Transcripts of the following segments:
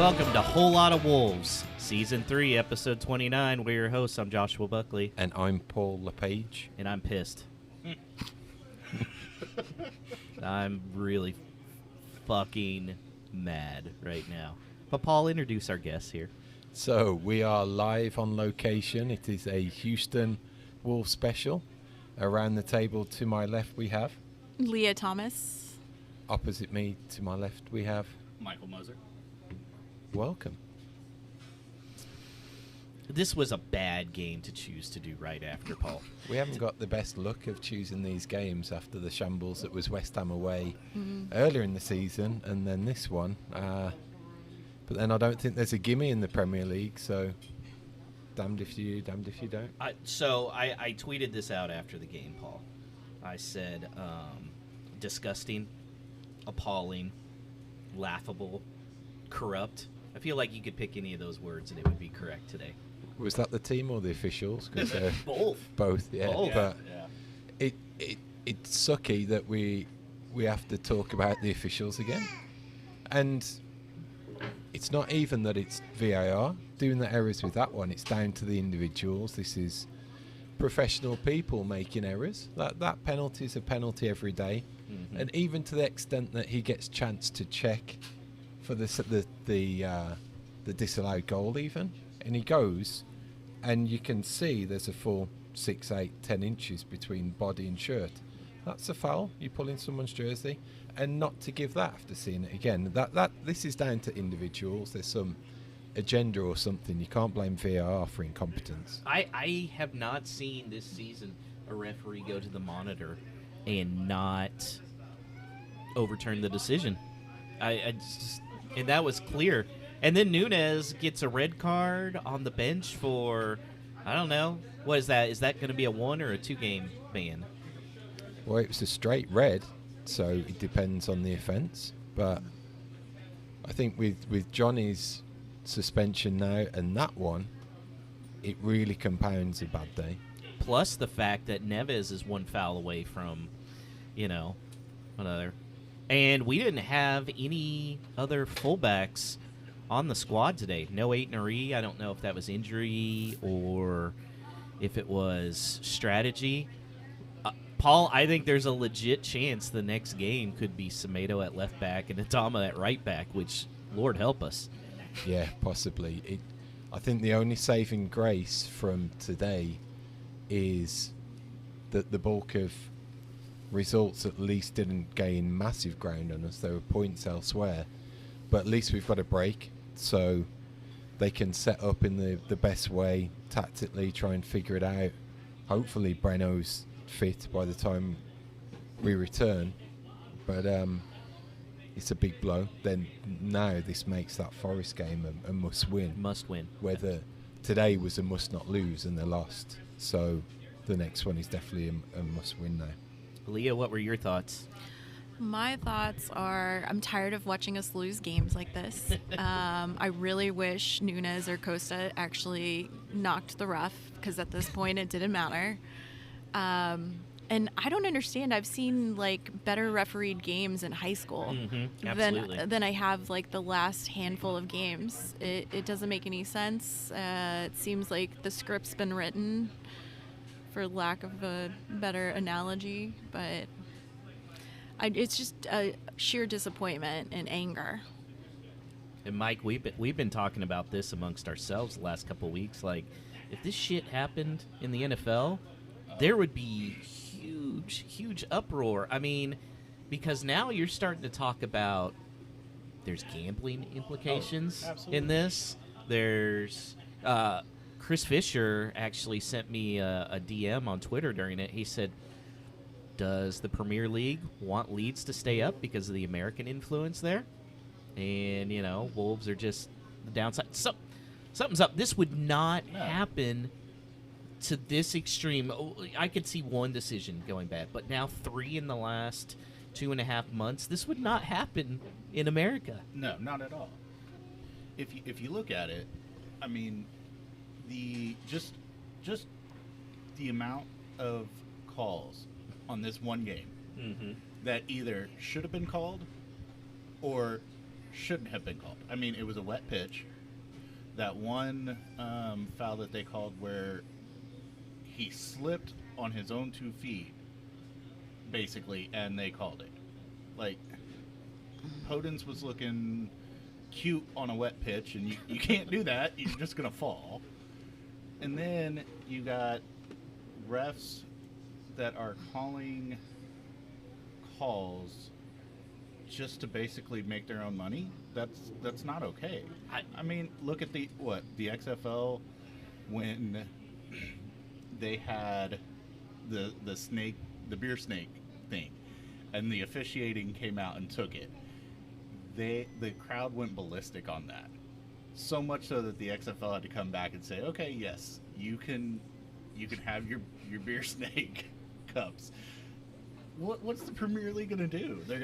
welcome to Whole Lot of Wolves, Season 3, Episode 29. We're your hosts. I'm Joshua Buckley. And I'm Paul LePage. And I'm pissed. I'm really fucking mad right now. But Paul, introduce our guests here. So, we are live on location. It is a Houston Wolves special. Around the table to my left we have Leah Thomas. Opposite me to my left we have Michael Moser. Welcome. This was a bad game to choose to do right after, Paul. We haven't got the best luck of choosing these games after the shambles that was West Ham away earlier in the season, and then this one. But then I don't think there's a gimme in the Premier League, so damned if you do, damned if you don't. I tweeted this out after the game, Paul. I said, disgusting, appalling, laughable, corrupt. I feel like you could pick any of those words and it would be correct today. Was that the team or the officials? 'Cause Both, yeah. Both. But it's sucky that we have to talk about the officials again. And it's not even that it's VAR doing the errors with that one. It's down to the individuals. This is professional people making errors. That penalty is a penalty every day. Mm-hmm. And even to the extent that he gets chance to check for the disallowed goal even, and he goes, and you can see there's a full 6, 8, 10 inches between body and shirt. That's a foul. You pull in someone's jersey, and not to give that after seeing it again. This is down to individuals. There's some agenda or something. You can't blame VAR for incompetence. I have not seen this season a referee go to the monitor and not overturn the decision. And that was clear. And then Nunez gets a red card on the bench for, I don't know, what is that? Is that going to be a 1 or a 2 game ban? Well, it was a straight red, so it depends on the offence. But I think with Johnny's suspension now and that one, it really compounds a bad day. Plus the fact that Neves is 1 foul away from, another. And we didn't have any other fullbacks on the squad today. No Aitnari. I don't know if that was injury or if it was strategy. Paul, I think there's a legit chance the next game could be Semedo at left back and Adama at right back, which, Lord help us. Yeah, possibly. I think the only saving grace from today is that the bulk of results at least didn't gain massive ground on us. There were points elsewhere, but at least we've got a break, so they can set up in the best way tactically, try and figure it out. Hopefully Breno's fit by the time we return, but it's a big blow. Then now this makes that Forest game a must win. Whether today was a must not lose and they lost, so the next one is definitely a must win now. Leah, what were your thoughts? My thoughts are, I'm tired of watching us lose games like this. I really wish Nunez or Costa actually knocked the ref, because at this point it didn't matter. And I don't understand. I've seen better refereed games in high school than I have the last handful of games. It doesn't make any sense. It seems like the script's been written, for lack of a better analogy, but it's just a sheer disappointment and anger. And Mike, we've been talking about this amongst ourselves the last couple of weeks. If this shit happened in the NFL, there would be huge uproar. I mean, because now you're starting to talk about there's gambling implications in this. There's Chris Fisher actually sent me a DM on Twitter during it. He said, does the Premier League want Leeds to stay up because of the American influence there? And, Wolves are just the downside. Something's up. This would not happen to this extreme. I could see one decision going bad, but now 3 in the last 2.5 months. This would not happen in America. No, not at all. If you look at it, I mean, just the amount of calls on this one game that either should have been called or shouldn't have been called. I mean, it was a wet pitch. That one foul that they called where he slipped on his own 2 feet, basically, and they called it. Like, Podence was looking cute on a wet pitch, and you can't do that. You're just going to fall. And then you got refs that are calling calls just to basically make their own money. That's not okay. I mean, look at the XFL when they had the beer snake thing, and the officiating came out and took it. The crowd went ballistic on that. So much so that the XFL had to come back and say, okay, yes, you can have your beer snake cups. What's the Premier League gonna do? They're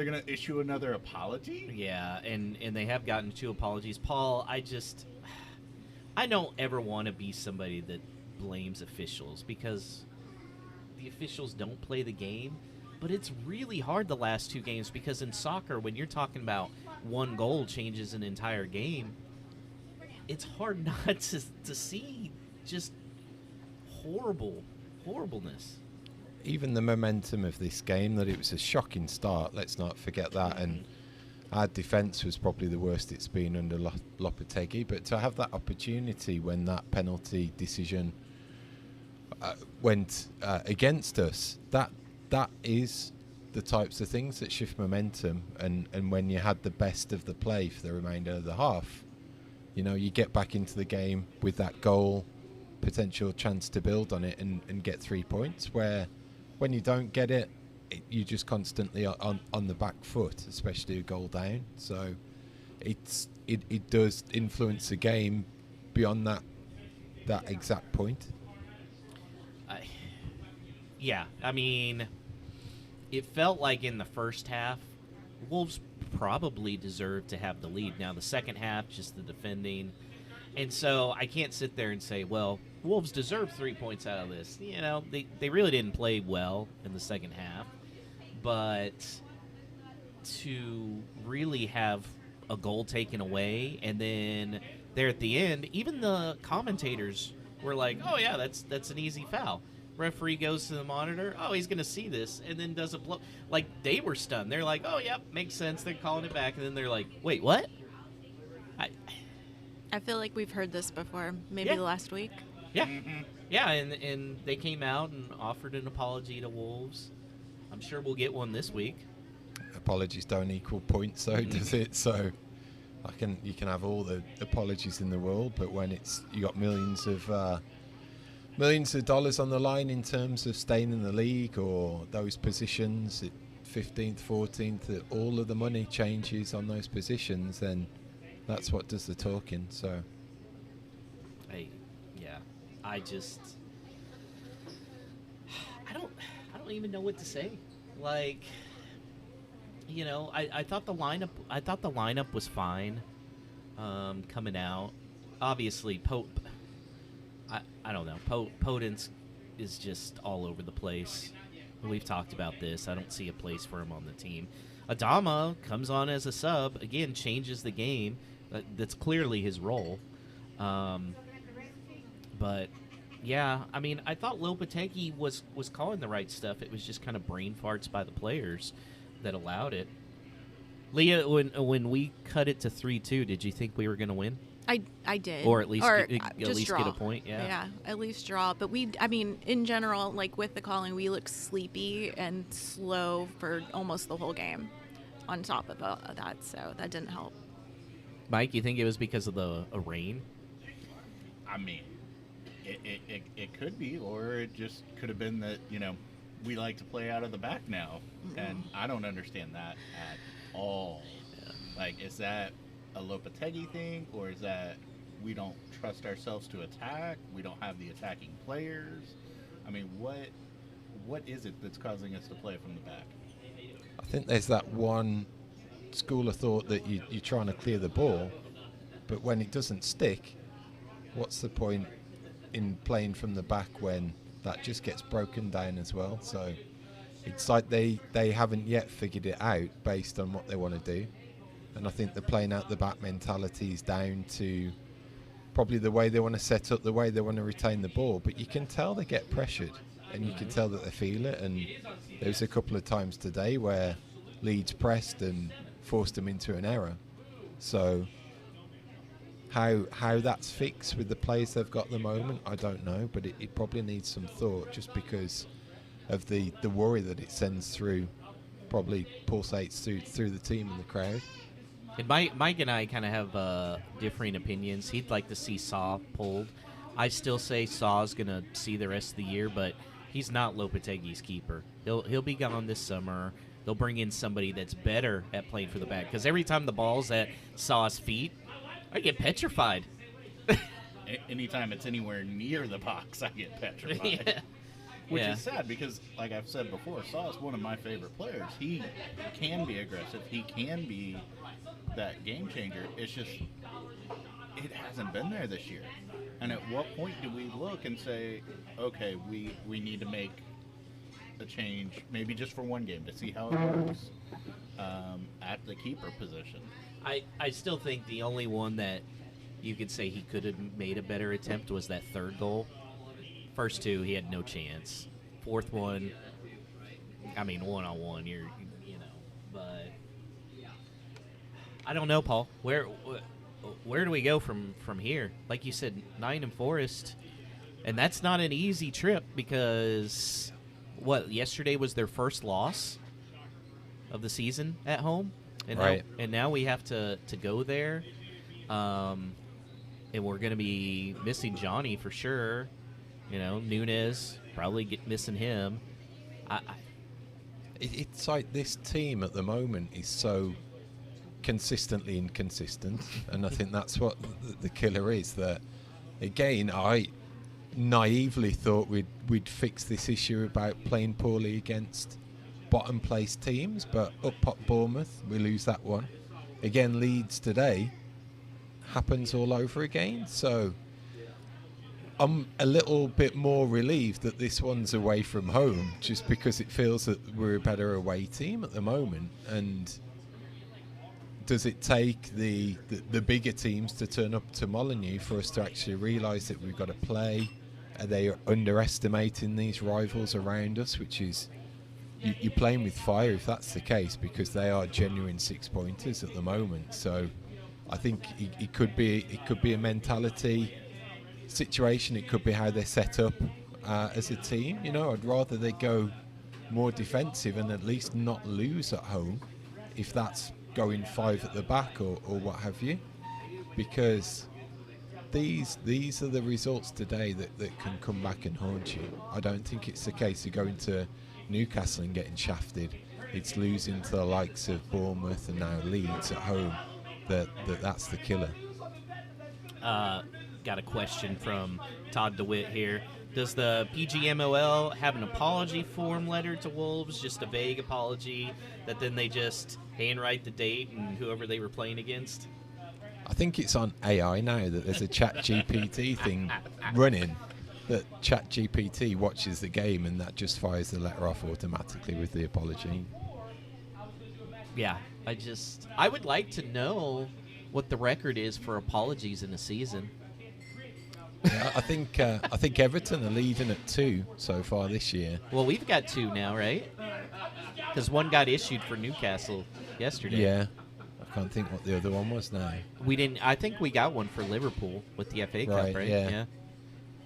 gonna issue another apology? Yeah, and they have gotten 2 apologies. Paul, I don't ever want to be somebody that blames officials, because the officials don't play the game. But it's really hard the last 2 games, because in soccer, when you're talking about 1 goal changes an entire game, it's hard not to see just horribleness. Even the momentum of this game, that it was a shocking start, let's not forget that, and our defence was probably the worst it's been under Lopetegui, but to have that opportunity when that penalty decision went against us, that is the types of things that shift momentum, and when you had the best of the play for the remainder of the half, you get back into the game with that goal, potential chance to build on it and get 3 points, where when you don't get it, you just constantly on the back foot, especially a goal down. So it does influence the game beyond that exact point. Yeah, I mean, it felt like in the first half, Wolves probably deserved to have the lead. Now, the second half, just the defending. And so I can't sit there and say, well, Wolves deserve 3 points out of this. They really didn't play well in the second half. But to really have a goal taken away, and then there at the end, even the commentators were like, oh, yeah, that's an easy foul. Referee goes to the monitor. Oh, he's going to see this, and then doesn't blow. Like, they were stunned. They're like, oh, yep, makes sense. They're calling it back, and then they're like, wait, what? I feel like we've heard this before, maybe last week. Yeah. Yeah, and they came out and offered an apology to Wolves. I'm sure we'll get one this week. Apologies don't equal points, though, does it? So you can have all the apologies in the world, but when you got millions of dollars on the line in terms of staying in the league, or those positions at 15th, 14th, all of the money changes on those positions, then that's what does the talking. So I don't even know what to say. Like, I thought the lineup was fine coming out. Obviously, I don't know. Podence is just all over the place. We've talked about this. I don't see a place for him on the team. Adama comes on as a sub, again, changes the game. That's clearly his role. But, yeah, I mean, I thought Lopetegui was calling the right stuff. It was just kind of brain farts by the players that allowed it. Leah, when we cut it to 3-2, did you think we were going to win? I did. Or at least draw. Get a point, yeah. Yeah, at least draw. But in general, like with the calling, we looked sleepy and slow for almost the whole game on top of that, so that didn't help. Mike, you think it was because of the rain? I mean, it could be, or it just could have been that, we like to play out of the back now, and I don't understand that at all. Yeah. Like, is that a Lopetegui thing, or is that we don't trust ourselves to attack? We don't have the attacking players? I mean, what is it that's causing us to play from the back? I think there's that one school of thought that you're trying to clear the ball, but when it doesn't stick, what's the point in playing from the back when that just gets broken down as well? So it's like they haven't yet figured it out based on what they want to do. And I think the playing out the back mentality is down to probably the way they want to set up, the way they want to retain the ball. But you can tell they get pressured, and you can tell that they feel it. And there was a couple of times today where Leeds pressed and forced them into an error. So how that's fixed with the players they've got at the moment, I don't know. But it probably needs some thought, just because of the worry that it sends through, probably pulsates through the team and the crowd. And Mike and I kind of have differing opinions. He'd like to see Saw pulled. I still say Saw's going to see the rest of the year, but he's not Lopetegui's keeper. He'll be gone this summer. They'll bring in somebody that's better at playing for the back. Because every time the ball's at Saw's feet, I get petrified. Anytime it's anywhere near the box, I get petrified. Yeah. Which Yeah. is sad because, like I've said before, Saw is one of my favorite players. He can be aggressive. He can be that game changer. It's just, it hasn't been there this year. And at what point do we look and say, okay, we need to make a change, maybe just for one game, to see how it works at the keeper position? I still think the only one that you could say he could have made a better attempt was that third goal. First two, he had no chance. Fourth one, I mean, one-on-one, you know, but I don't know, Paul. Where do we go from here? Like you said, 9 and Forest, and that's not an easy trip because yesterday was their first loss of the season at home, and Right. now we have to go there, and we're going to be missing Johnny for sure. You know, Nunes, probably missing him. It's like this team at the moment is so consistently inconsistent, and I think that's what the killer is. That, again, I naively thought we'd fix this issue about playing poorly against bottom place teams, but up at Bournemouth, we lose that one. Again, Leeds today happens all over again. So I'm a little bit more relieved that this one's away from home, just because it feels that we're a better away team at the moment. And does it take the bigger teams to turn up to Molineux for us to actually realise that we've got to play? Are they underestimating these rivals around us, which is you're playing with fire if that's the case, because they are genuine 6-pointers at the moment. So I think it could be a mentality situation. It could be how they're set up as a team. You know, I'd rather they go more defensive and at least not lose at home, if that's going 5 at the back or what have you, because these are the results today that can come back and haunt you. I don't think it's the case of going to Newcastle and getting shafted. It's losing to the likes of Bournemouth and now Leeds at home that's the killer. Got a question from Todd DeWitt here. Does the PGMOL have an apology form letter to Wolves, just a vague apology that then they just handwrite the date and whoever they were playing against? I think it's on AI now that there's a ChatGPT thing running, that ChatGPT watches the game and that just fires the letter off automatically with the apology. Yeah, I would like to know what the record is for apologies in a season. Yeah, I think Everton are leading at 2 so far this year. Well, we've got 2 now, right? Because one got issued for Newcastle yesterday. Yeah, I can't think what the other one was now. We didn't. I think we got one for Liverpool with the FA Cup, right? Yeah.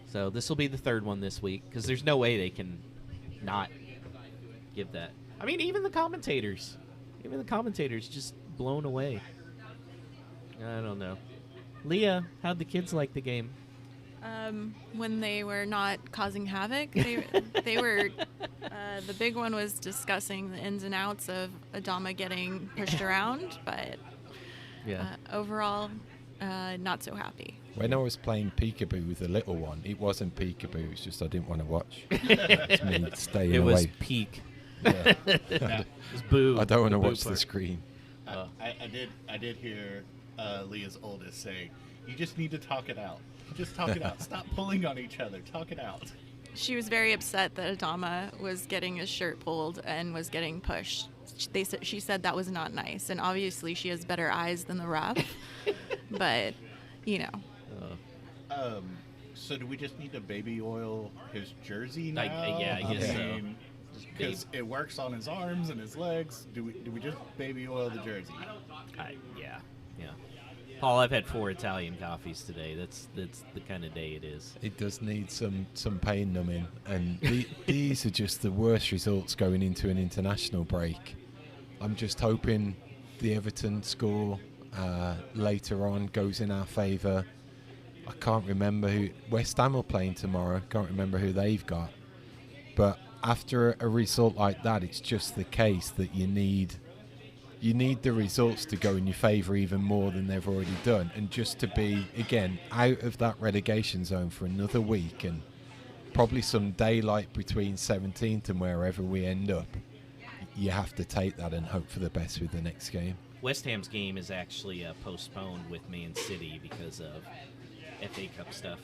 So this will be the 3rd one this week, because there's no way they can not give that. I mean, even the commentators just blown away. I don't know. Leah, how'd the kids like the game? When they were not causing havoc, they were. The big one was discussing the ins and outs of Adama getting pushed around, but overall, not so happy. When I was playing peekaboo with the little one, it wasn't peekaboo. It's just I didn't want to watch. It's me staying It away. was peak. Yeah. It was boo. I don't want to The boo watch the part. screen. I did hear Leah's oldest say, "You just need to talk it out. Just talk it out. Stop pulling on each other. Talk it out." She was very upset that Adama was getting his shirt pulled and was getting pushed. she said that was not nice, and obviously she has better eyes than the ref. But you know, So do we just need to baby oil his jersey now? Yeah, I guess so. Because it works on his arms and his legs. Do we just baby oil the jersey? Yeah. Paul, I've had 4 Italian coffees today. That's the kind of day it is. It does need some pain numbing, and these are just the worst results going into an international break. I'm just hoping the Everton score later on goes in our favour. I can't remember who West Ham are playing tomorrow. Can't remember who they've got. But after a result like that, it's just the case that you need the results to go in your favour even more than they've already done, and just to be again out of that relegation zone for another week and probably some daylight between 17th and wherever we end up. You have to take that and hope for the best with the next game. West Ham's game is actually postponed with Man City because of FA Cup stuff.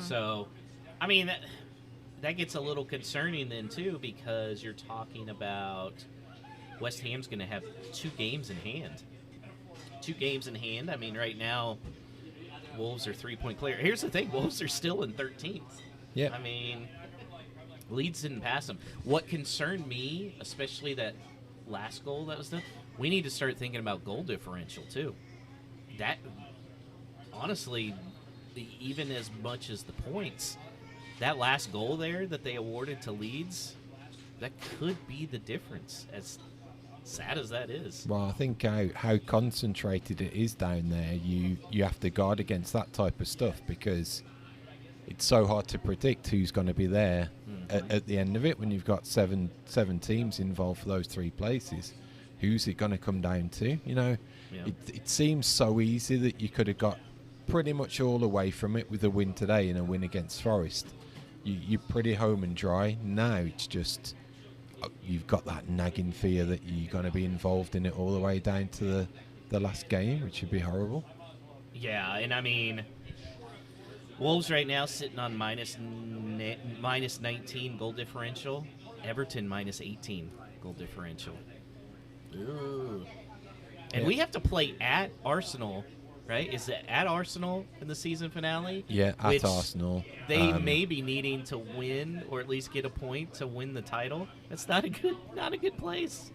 So, I mean, that gets a little concerning then too, because you're talking about West Ham's going to have 2 games in hand. 2 games in hand. I mean, right now, Wolves are 3-point clear. Here's the thing: Wolves are still in 13th. Yeah. I mean, Leeds didn't pass them. What concerned me, especially that last goal that was done, we need to start thinking about goal differential too. That, honestly, even as much as the points, that last goal there that they awarded to Leeds, that could be the difference, as sad as that is. Well, I think how concentrated it is down there, you have to guard against that type of stuff, because it's so hard to predict who's going to be there at the end of it when you've got seven teams involved for those 3 places. Who's it going to come down to? You know, it seems so easy that you could have got pretty much all away from it with a win today and a win against Forest. You're pretty home and dry. Now it's just you've got that nagging fear that you're going to be involved in it all the way down to the last game, which would be horrible. Yeah, and I mean, Wolves right now sitting on minus 19 goal differential. Everton minus 18 goal differential. Ooh. And we have to play at Arsenal, right? Is it at Arsenal in the season finale? Yeah, at Arsenal. They may be needing to win, or at least get a point to win the title. That's not a good place.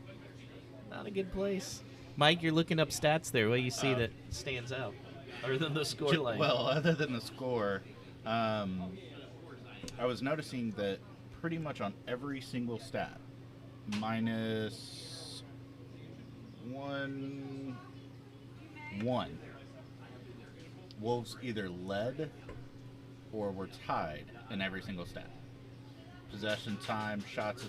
Not a good place. Mike, you're looking up stats there. What do you see that stands out, other than the score line? Well, other than the score, I was noticing that pretty much on every single stat, minus one, Wolves either led or were tied in every single stat. Possession time, shots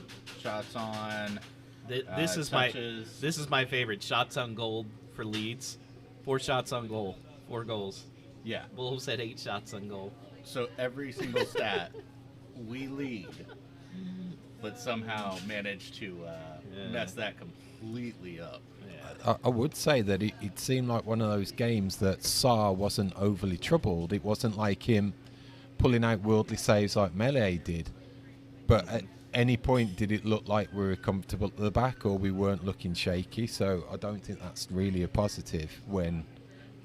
on. This is my favorite. Shots on goal for Leeds. 4 shots on goal, 4 goals. Yeah. Wolves had 8 shots on goal. So every single stat, we lead, but somehow managed to mess that completely up. I would say that it seemed like one of those games that Sarr wasn't overly troubled. It wasn't like him pulling out worldly saves like Melee did. But at any point did it look like we were comfortable at the back or we weren't looking shaky. So I don't think that's really a positive when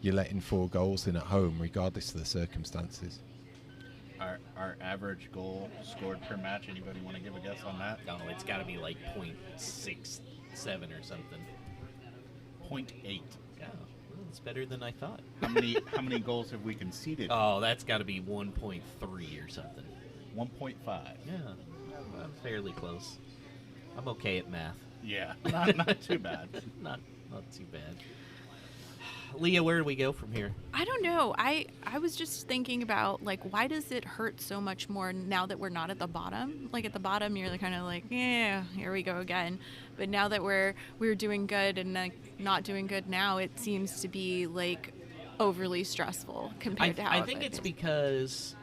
you're letting 4 goals in at home, regardless of the circumstances. Our average goal scored per match, anybody want to give a guess on that? No, it's got to be like 0.67 or something. 0.8. Yeah, well, it's better than I thought. How many goals have we conceded? Oh, that's got to be 1.3 or something. 1.5. Yeah, I'm fairly close. I'm okay at math. Yeah, not too bad. not too bad. Leah, where do we go from here? I don't know. I was just thinking about, like, why does it hurt so much more now that we're not at the bottom? Like, at the bottom, you're kind of like, yeah, here we go again. But now that we're doing good and like not doing good now, it seems to be like overly stressful compared to how I think it's because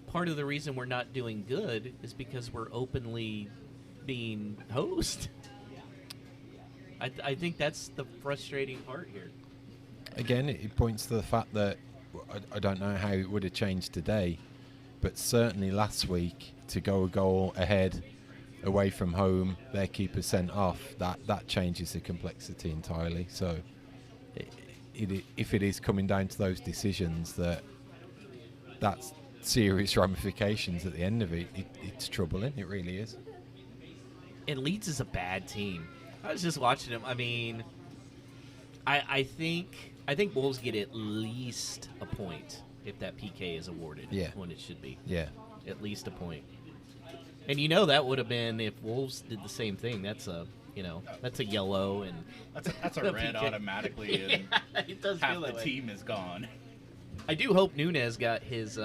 part of the reason we're not doing good is because we're openly being hosed. I think that's the frustrating part here. Again, it points to the fact that I don't know how it would have changed today, but certainly last week to go a goal ahead away from home, their keeper sent off, that changes the complexity entirely. So if it is coming down to those decisions, that's serious ramifications at the end of it. It's troubling. It really is. And Leeds is a bad team. I was just watching them. I mean, I think Wolves get at least a point if that PK is awarded when it should be. Yeah. At least a point. And that would have been if Wolves did the same thing. That's a yellow, and that's a red automatically, and it does half feel the that way. team is gone. I do hope Nunez got his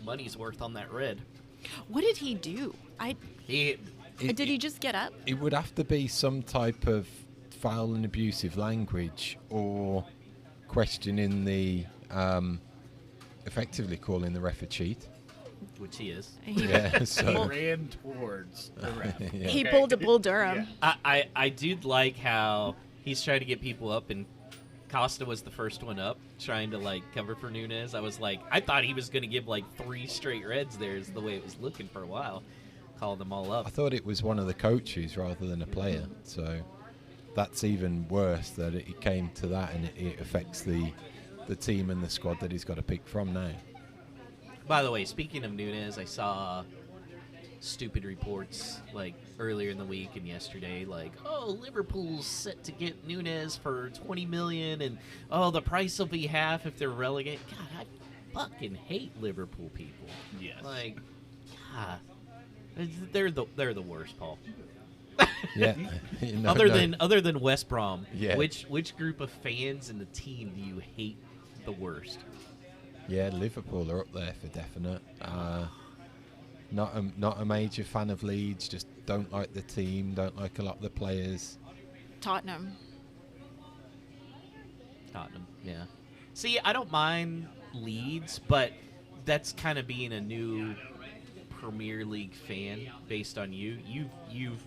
money's worth on that red. What did he do? Did he just get up? It would have to be some type of foul and abusive language, or questioning the, effectively calling the ref a cheat. Which he is. Yeah, so He ran towards the ref. Yeah. He pulled a Bull Durham. Yeah. I do like how he's trying to get people up, and Costa was the first one up, trying to cover for Nunez. I thought he was going to give 3 straight reds there, is the way it was looking for a while. Called them all up. I thought it was one of the coaches rather than a player, so that's even worse that it came to that, and it affects the team and the squad that he's got to pick from now. By the way, speaking of Nunez, I saw stupid reports earlier in the week and yesterday, Liverpool's set to get Nunez for $20 million, and the price will be half if they're relegated. God, I fucking hate Liverpool people. Yes. God, they're the worst, Paul. Yeah. Other than West Brom, Yeah. which group of fans in the team do you hate the worst? Yeah, Liverpool are up there for definite. Not a major fan of Leeds. Just don't like the team. Don't like a lot of the players. Tottenham. Yeah. See, I don't mind Leeds, but that's kind of being a new Premier League fan based on you. You've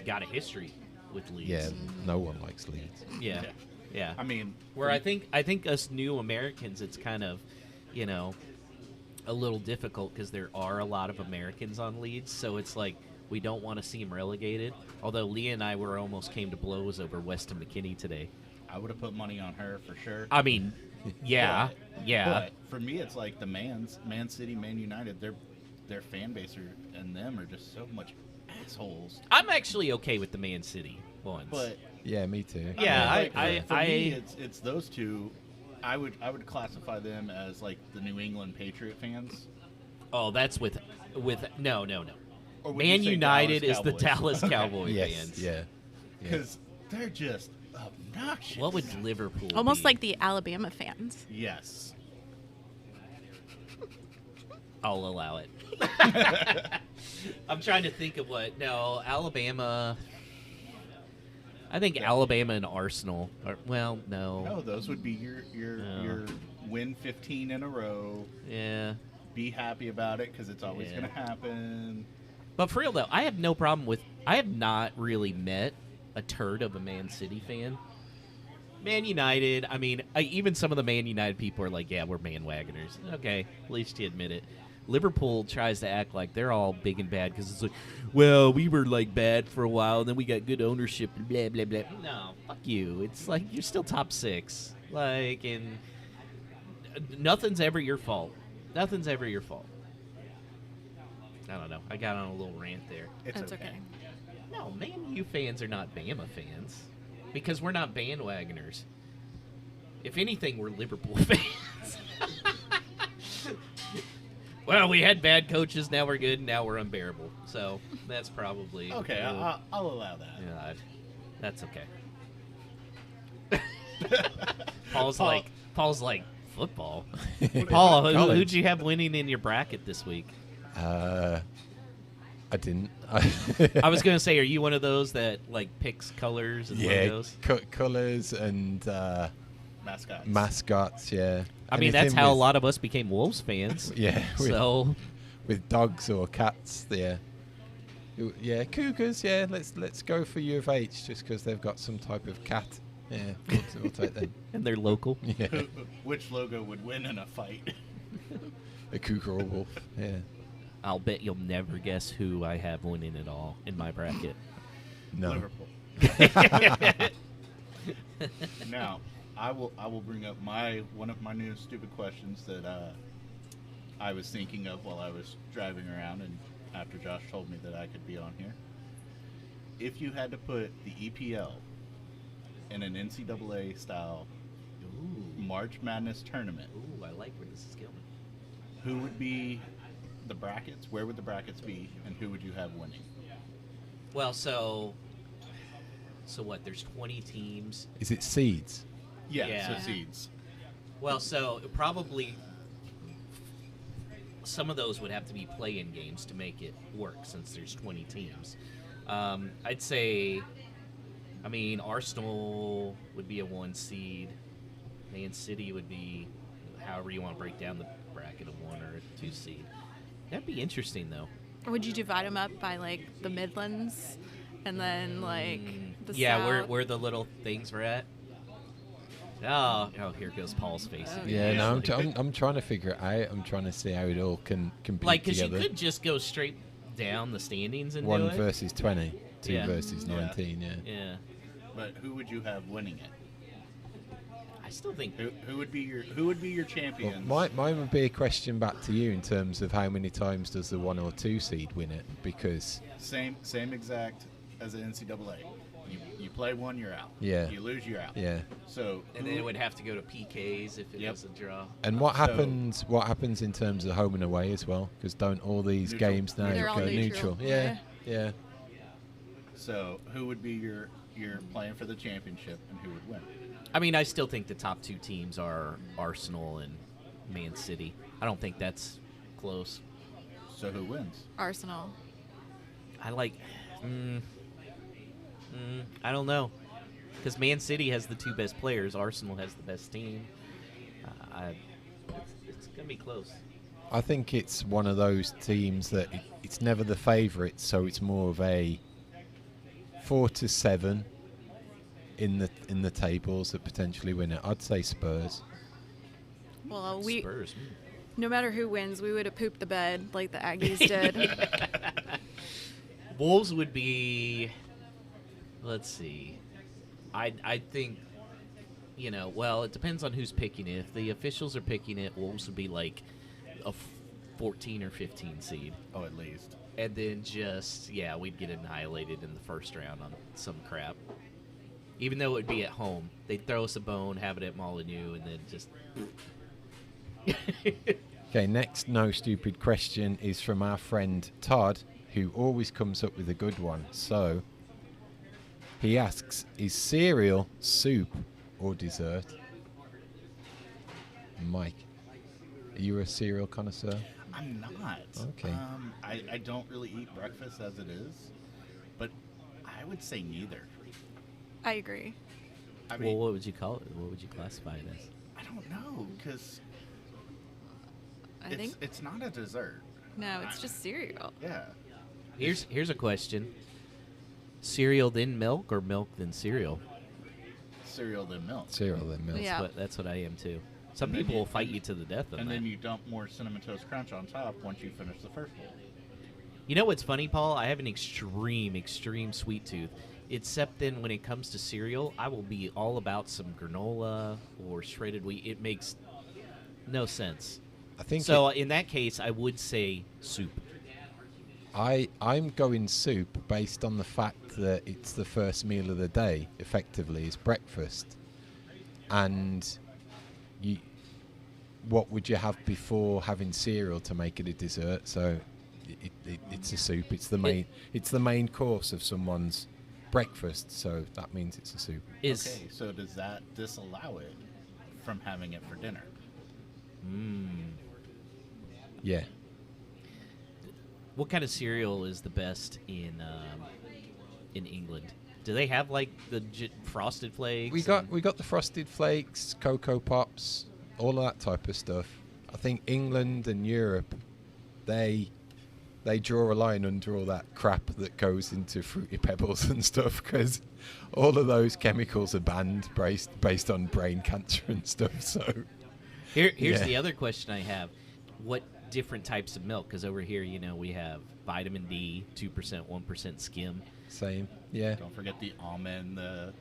got a history with Leeds. Yeah, no one likes Leeds. Yeah. I mean, Where I think us new Americans, it's kind of, a little difficult because there are a lot of Americans on Leeds, so it's we don't want to see them relegated. Although Leah and I almost came to blows over Weston McKennie today. I would have put money on her for sure. I mean, yeah. But for me, it's the Man City, Man United. Their fan base and them are just so much assholes. I'm actually okay with the Man City ones. But Yeah, me too. Yeah, for me, it's those two. I would classify them as the New England Patriot fans. Oh, that's with no. Or would you Man say United Dallas is the Cowboys? Dallas Cowboy Yes, fans. yeah. Because they're just obnoxious. What would Liverpool Almost be? like the Alabama fans. Yes. I'll allow it. I'm trying to think of Alabama. I think Alabama and Arsenal are, no. No, those would be your win 15 in a row. Yeah. Be happy about it because it's always Yeah. going to happen. But for real, though, I have no problem with... I have not really met a turd of a Man City fan. Man United, I mean, even some of the Man United people are yeah, we're bandwagoners. Okay, at least you admit it. Liverpool tries to act like they're all big and bad because it's well, we were bad for a while, and then we got good ownership and blah, blah, blah. No, fuck you. It's you're still top 6. And nothing's ever your fault. Nothing's ever your fault. I don't know. I got on a little rant there. That's okay. No, Man U fans are not Bama fans because we're not bandwagoners. If anything, we're Liverpool fans. Well, we had bad coaches, now we're good, and now we're unbearable. So that's probably... Okay, I'll allow that. Yeah, that's okay. Paul's like, football? Paul, who'd you have winning in your bracket this week? I didn't. I was going to say, are you one of those that picks colors and logos? Colors and mascots. Yeah. I mean, that's how a lot of us became Wolves fans. Yeah. So with dogs or cats, yeah. Yeah, Cougars. Yeah, let's go for U of H just because they've got some type of cat. Yeah, we'll take them. And they're local. Which logo would win in a fight? A cougar or wolf. Yeah. I'll bet you'll never guess who I have winning it all in my bracket. No. Liverpool. Now, I will bring up one of my new stupid questions that I was thinking of while I was driving around, and after Josh told me that I could be on here. If you had to put the EPL in an NCAA style March Madness tournament, Ooh, I like where this is going. who would be the brackets? Where would the brackets be, and who would you have winning? Well, so what? There's 20 teams. Is it seeds? Yeah. So seeds. Well, so probably some of those would have to be play-in games to make it work, since there's 20 teams. I'd say, Arsenal would be a 1 seed. Man City would be, however you want to break down the bracket, a 1 or a 2 seed. That'd be interesting, though. Would you divide them up by like the Midlands, and then like the Yeah, South? where the little things were at. Oh, here goes Paul's face. Oh, Yeah, no, Like, I'm trying to figure it out. I'm trying to see how it all can compete like, because you together. could just go straight down the standings and 1 do it. versus 20, 2 Yeah. versus Yeah. 19, yeah. Yeah, But who would you have winning it? I still think. Who would be your champions? Well, mine would be a question back to you in terms of how many times does the 1 or 2 seed win it? Because Same exact as the NCAA. You play one, you're out. Yeah. You lose, you're out. yeah, So And then it would have to go to PKs if it Yep. was a draw. and what So- happens? What happens in terms of home and away as well? Because don't all these Neutral. games now They're all go neutral. Yeah, yeah. So who would be your playing for the championship, and who would win? I still think the top 2 teams are Arsenal and Man City. I don't think that's close. So who wins? Arsenal. I like. I don't know, because Man City has the 2 best players. Arsenal has the best team. It's gonna be close. I think it's one of those teams that it's never the favourite, so it's more of a 4 to 7 in the tables that potentially win it. I'd say Spurs. Well, Spurs. no matter who wins, we would have pooped the bed like the Aggies did. Wolves would be. Let's see. I think. Well, it depends on who's picking it. If the officials are picking it, Wolves would be like a 14 or 15 seed. Oh, at least. And then we'd get annihilated in the first round on some crap. Even though it would be at home, they'd throw us a bone, have it at Molyneux, and then just. Okay, next no stupid question is from our friend Todd, who always comes up with a good one. So he asks, is cereal soup or dessert? Mike, are you a cereal connoisseur? I'm not. Okay. I don't really eat breakfast as it is, but I would say neither. I agree. I Well, mean, what would you call it? What would you classify it as? I don't know, because I think it's not a dessert. no, it's just cereal. Yeah. Here's a question: cereal then milk, or milk then cereal? Cereal than milk. Cereal then milk. Yeah. That's what I am too. Some And then people you- will fight you to the death on And that. then you dump more Cinnamon Toast Crunch on top once you finish the first bowl. You know what's funny, Paul? I have an extreme sweet tooth. Except then when it comes to cereal, I will be all about some granola or shredded wheat. It makes no sense. I think So in that case, I would say soup. I'm going soup based on the fact that it's the first meal of the day, effectively, is breakfast. And what would you have before having cereal to make it a dessert? So it's a soup. It's the main course of someone's breakfast. So that means it's a soup. Okay, so does that disallow it from having it for dinner? Yeah. What kind of cereal is the best in England? Do they have like the Frosted Flakes? We got the Frosted Flakes, Cocoa Pops, all of that type of stuff. I think England and Europe, they draw a line under all that crap that goes into Fruity Pebbles and stuff, because all of those chemicals are banned based on brain cancer and stuff. So Here's Yeah. the other question I have: What different types of milk, because over here, we have vitamin D, 2%, 1% skim. Same. Yeah. Don't forget the almond, the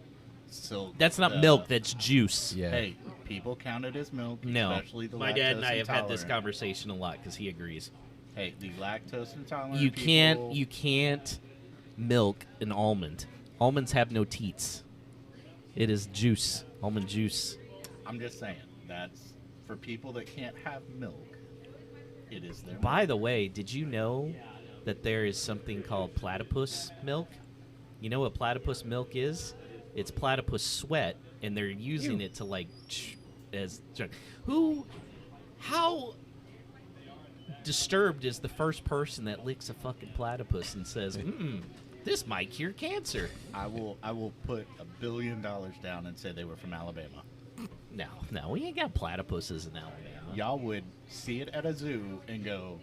silk. That's not milk, that's juice. Yeah. Hey, people count it as milk. No. Especially the My dad and I lactose have had this intolerant. conversation a lot because he agrees. Hey, the lactose intolerant. You people, can't milk an almond. Almonds have no teats. It is juice, almond juice. I'm just saying that's for people that can't have milk. It is their. By the way, did you know that there is something called platypus milk? You know what platypus milk is? It's platypus sweat, and they're using it to as how disturbed is the first person that licks a fucking platypus and says, this might cure cancer? I will put $1 billion down and say they were from Alabama. No, we ain't got platypuses in Alabama. Y'all would see it at a zoo and go,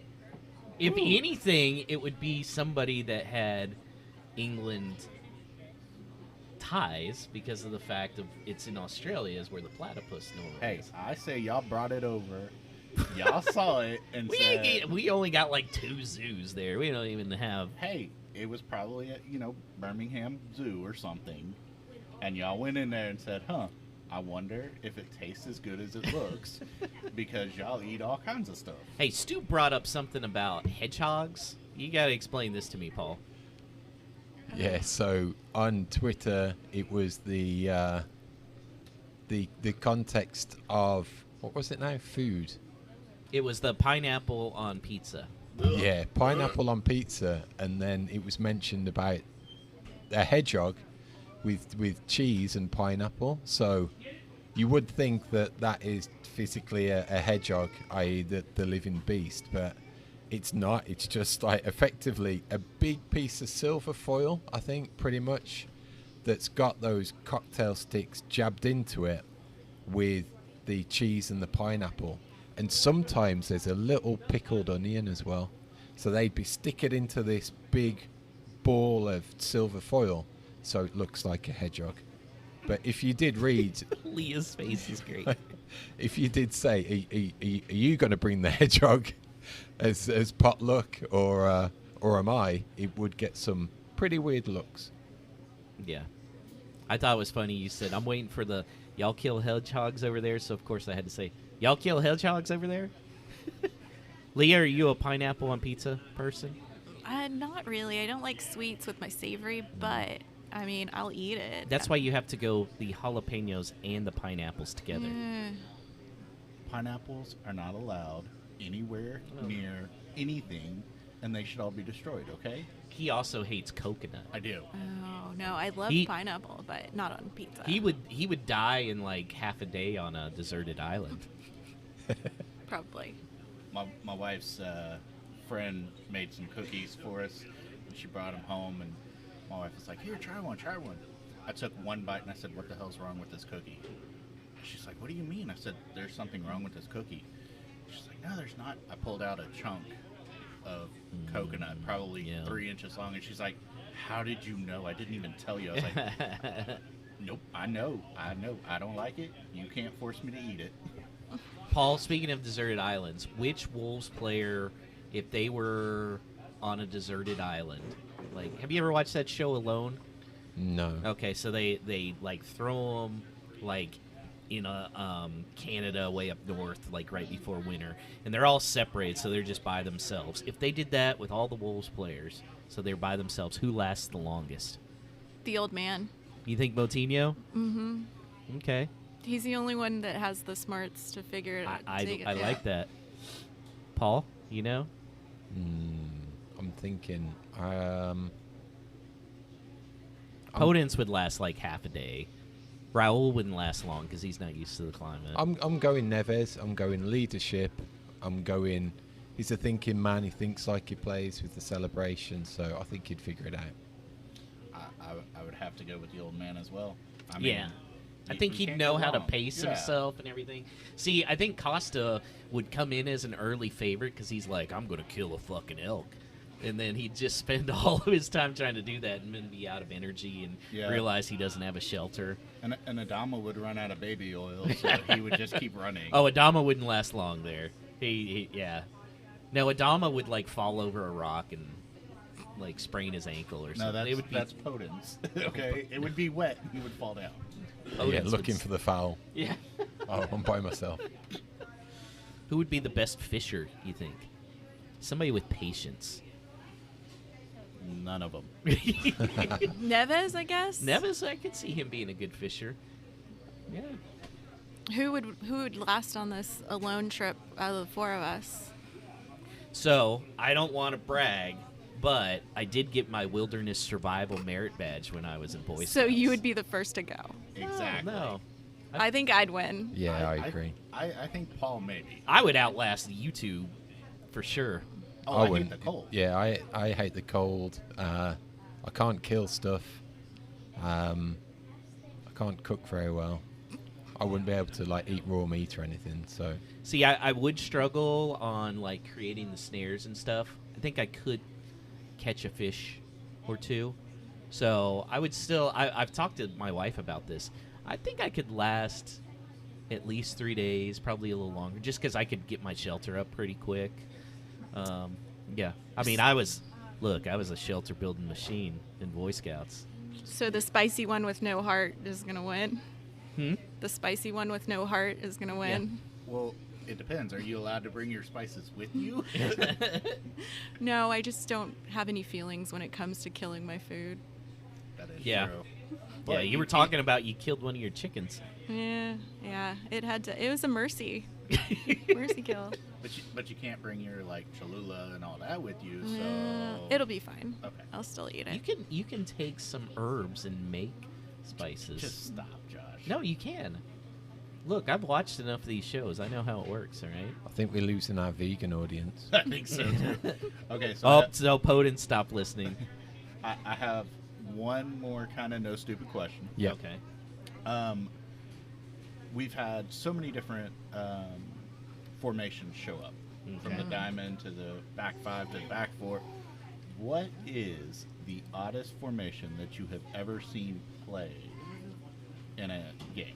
If "Ooh." anything, it would be somebody that had England ties because of the fact of it's in Australia is where the platypus normally Hey, is. I say y'all brought it over. Y'all saw it and said, We only got like 2 zoos there. We don't even have. hey, it was probably at, Birmingham Zoo or something. And y'all went in there and said, I wonder if it tastes as good as it looks because y'all eat all kinds of stuff. Hey, Stu brought up something about hedgehogs. You got to explain this to me, Paul. Yeah, so on Twitter, it was the context of, what was it now? Food. It was the pineapple on pizza. Yeah, pineapple on pizza, and then it was mentioned about a hedgehog with cheese and pineapple. So you would think that is physically a hedgehog, i.e. the living beast, but it's not. It's just like effectively a big piece of silver foil, I think, pretty much, that's got those cocktail sticks jabbed into it with the cheese and the pineapple. And sometimes there's a little pickled onion as well. So they'd be sticking into this big ball of silver foil, so it looks like a hedgehog. But if you did read, Leah's face is great. if you did say, are you going to bring the hedgehog as potluck, or am I? It would get some pretty weird looks. Yeah. I thought it was funny. You said, I'm waiting for the y'all kill hedgehogs over there. So, of course, I had to say, y'all kill hedgehogs over there? Leah, are you a pineapple on pizza person? Not really. I don't like sweets with my savory, but I mean, I'll eat it. That's why you have to go the jalapenos and the pineapples together. Pineapples are not allowed anywhere near anything, and they should all be destroyed, okay? He also hates coconut. I do. Oh no, I love pineapple, but not on pizza. He would die in like half a day on a deserted island. Probably. My wife's friend made some cookies for us, and she brought them home, and my wife was like, here, try one. I took one bite, and I said, what the hell's wrong with this cookie? She's like, what do you mean? I said, there's something wrong with this cookie. She's like, no, there's not. I pulled out a chunk of coconut, probably 3 inches long, and she's like, how did you know? I didn't even tell you. I was like, nope, I know. I don't like it. You can't force me to eat it. Paul, speaking of deserted islands, which Wolves player, if they were on a deserted island, like, have you ever watched that show Alone? No. Okay, so they like throw them like in a Canada way up north, like right before winter, and they're all separated, so they're just by themselves. If they did that with all the Wolves players, so they're by themselves, who lasts the longest? The old man. You think Moutinho? Mm-hmm. Okay. He's the only one that has the smarts to figure it out. I like that. Paul, you know? I'm thinking. Podence would last like half a day. Raul wouldn't last long because he's not used to the climate. I'm going Neves. I'm going leadership. I'm going. He's a thinking man. He thinks like he plays with the celebration. So I think he'd figure it out. I would have to go with the old man as well. I mean, Yeah. I think you he'd can't know go how to wrong. pace Yeah. himself and everything. See, I think Costa would come in as an early favorite because he's like, I'm going to kill a fucking elk. And then he'd just spend all of his time trying to do that and then be out of energy and realize he doesn't have a shelter. And Adama would run out of baby oil, so he would just keep running. Oh, Adama wouldn't last long there. He yeah. No, Adama would like fall over a rock and like sprain his ankle or No, something. that's Potence. Okay, it would be wet. He would fall down. Yeah, looking for the foul. Yeah. Oh, I'm by myself. Who would be the best fisher, you think? Somebody with patience. None of them. Neves, I guess. Neves, I could see him being a good fisher. Yeah. Who would last on this alone trip out of the four of us? So, I don't want to brag, but I did get my wilderness survival merit badge when I was in Boy Scouts. So you would be the first to go. Exactly. No. I think I'd win. Yeah, I agree. I think Paul maybe. I would outlast you two for sure. Oh, I hate wouldn't. the cold. Yeah, I hate the cold. I can't kill stuff. I can't cook very well. I wouldn't be able to like eat raw meat or anything. So See, I would struggle on like creating the snares and stuff. I think I could catch a fish or two. So I would still. I've talked to my wife about this. I think I could last at least 3 days, probably a little longer, just because I could get my shelter up pretty quick. Yeah, I mean, I was a shelter building machine in Boy Scouts. So the spicy one with no heart is gonna win. Hmm? The spicy one with no heart is gonna win. Well, it depends. Are you allowed to bring your spices with you? No, I just don't have any feelings when it comes to killing my food. That is Yeah. true. Yeah, But you were talking about you killed one of your chickens. Yeah. It was a mercy. Mercy kill. But you can't bring your like Cholula and all that with you, so It'll be fine. Okay. I'll still eat it. You can take some herbs and make spices. Just stop, Josh. No, you can. Look, I've watched enough of these shows. I know how it works, all right? I think we're losing our vegan audience. I think so too. Okay, so Oh, so Podin, stop listening. I have one more kind of no stupid question. Yeah. Okay. We've had so many different formations show up, from the diamond to the back five to the back four. What is the oddest formation that you have ever seen played in a game?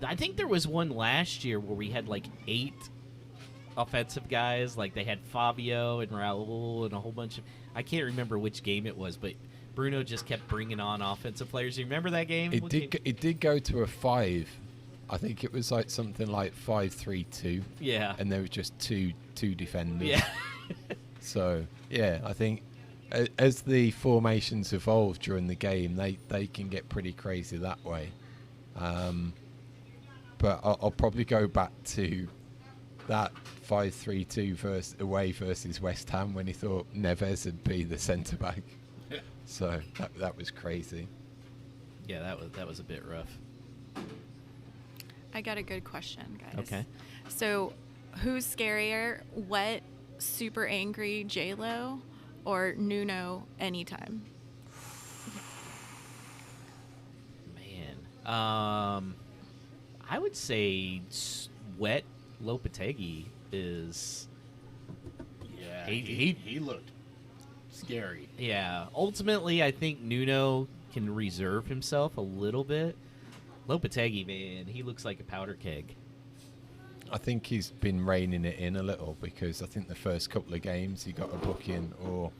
I think there was one last year where we had like 8 offensive guys. Like they had Fabio and Raul and a whole bunch of. I can't remember which game it was, but Bruno just kept bringing on offensive players. You remember that game? It did go to a 5. I think it was like something like 5-3-2. Yeah. And there was just two defenders. Yeah. So yeah, I think as the formations evolve during the game, they can get pretty crazy that way. But I'll probably go back to that 5-3-2 away versus West Ham when he thought Neves would be the centre back. So that was crazy. Yeah, that was a bit rough. I got a good question, guys. Okay. So, who's scarier? Wet, super angry J-Lo or Nuno anytime? Man. I would say Wet Lopetegui is... Yeah, He looked scary. Yeah. Ultimately, I think Nuno can reserve himself a little bit. Lopetegui, man, he looks like a powder keg. I think he's been reining it in a little because I think the first couple of games he got a booking or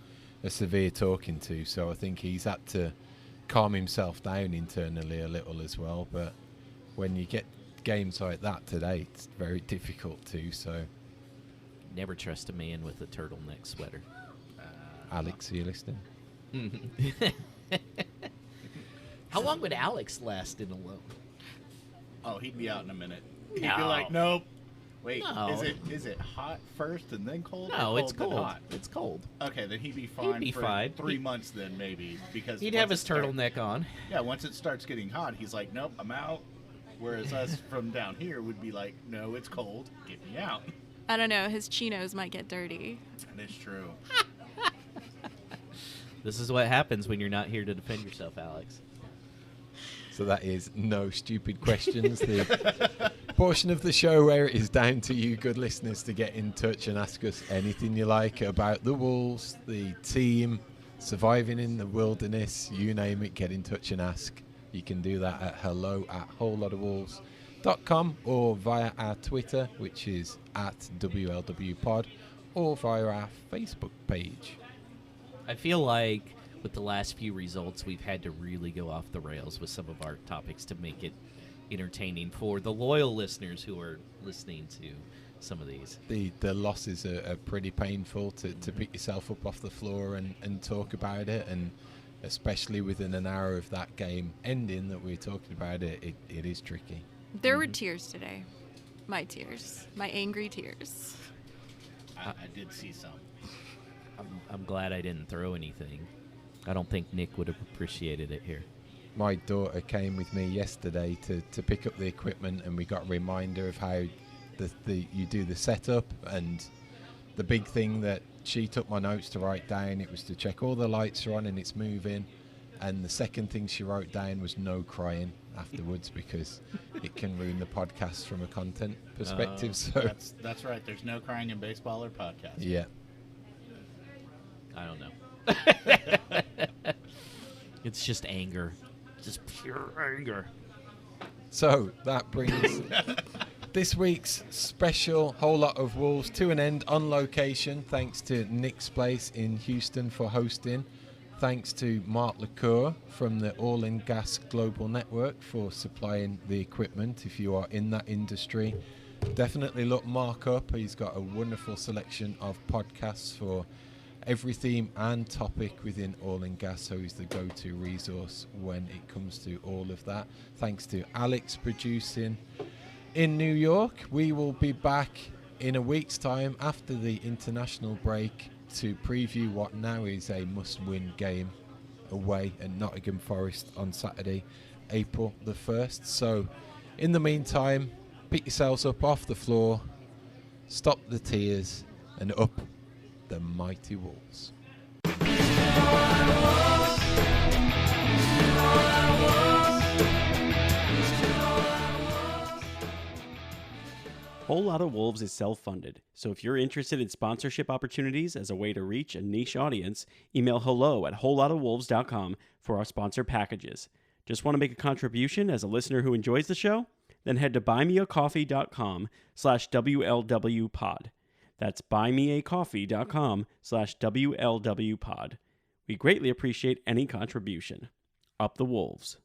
a severe talking to, so I think he's had to calm himself down internally a little as well. But when you get games like that today, it's very difficult to. So, Never trust a man with a turtleneck sweater. Alex, are you listening? How long would Alex last in a loan? Oh, he'd be out in a minute. He'd No. be like, nope. Wait, No. is it hot first and then cold? No, or it's then cold. hot? It's cold. Okay, then he'd be fine. be for fine. 3 months then maybe because He'd once have it his start- turtleneck on. Yeah, once it starts getting hot, he's like, nope, I'm out. Whereas us from down here would be like, no, it's cold. Get me out. I don't know. His chinos might get dirty. That is true. This is what happens when you're not here to defend yourself, Alex. So that is no stupid questions. The portion of the show where it is down to you, good listeners, to get in touch and ask us anything you like about the Wolves, the team, surviving in the wilderness, you name it, get in touch and ask. You can do that at hello@wholelotofwolves.co.uk. or via our Twitter, which is at WLWpod, or via our Facebook page. I feel like with the last few results, we've had to really go off the rails with some of our topics to make it entertaining for the loyal listeners who are listening to some of these. The losses are pretty painful to pick yourself up off the floor and talk about it, and especially within an hour of that game ending that we're talking about it is tricky. There were tears today. My tears. My angry tears. I did see some. I'm glad I didn't throw anything. I don't think Nick would have appreciated it here. My daughter came with me yesterday to pick up the equipment, and we got a reminder of how you do the setup, and the big thing that she took my notes to write down, it was to check all the lights are on and it's moving, and the second thing she wrote down was no crying afterwards because it can ruin the podcast from a content perspective. So that's right. There's no crying in baseball or podcast. Yeah. I don't know. It's just anger. Just pure anger. So that brings this week's special Whole Lot of Wolves to an end on location. Thanks to Nick's Place in Houston for hosting. Thanks to Mark LaCour from the Oil and Gas Global Network for supplying the equipment. If you are in that industry, definitely look Mark up. He's got a wonderful selection of podcasts for every theme and topic within oil and gas, so he's the go-to resource when it comes to all of that. Thanks to Alex producing in New York. We will be back in a week's time after the international break to preview what now is a must-win game away at Nottingham Forest on Saturday, April the 1st. So in the meantime, pick yourselves up off the floor, stop the tears, and up the mighty Wolves. Whole Lot of Wolves is self-funded, so if you're interested in sponsorship opportunities as a way to reach a niche audience, email hello@wholelotofwolves.com for our sponsor packages. Just want to make a contribution as a listener who enjoys the show? Then head to buymeacoffee.com/WLWpod. That's buymeacoffee.com/WLWpod. We greatly appreciate any contribution. Up the Wolves.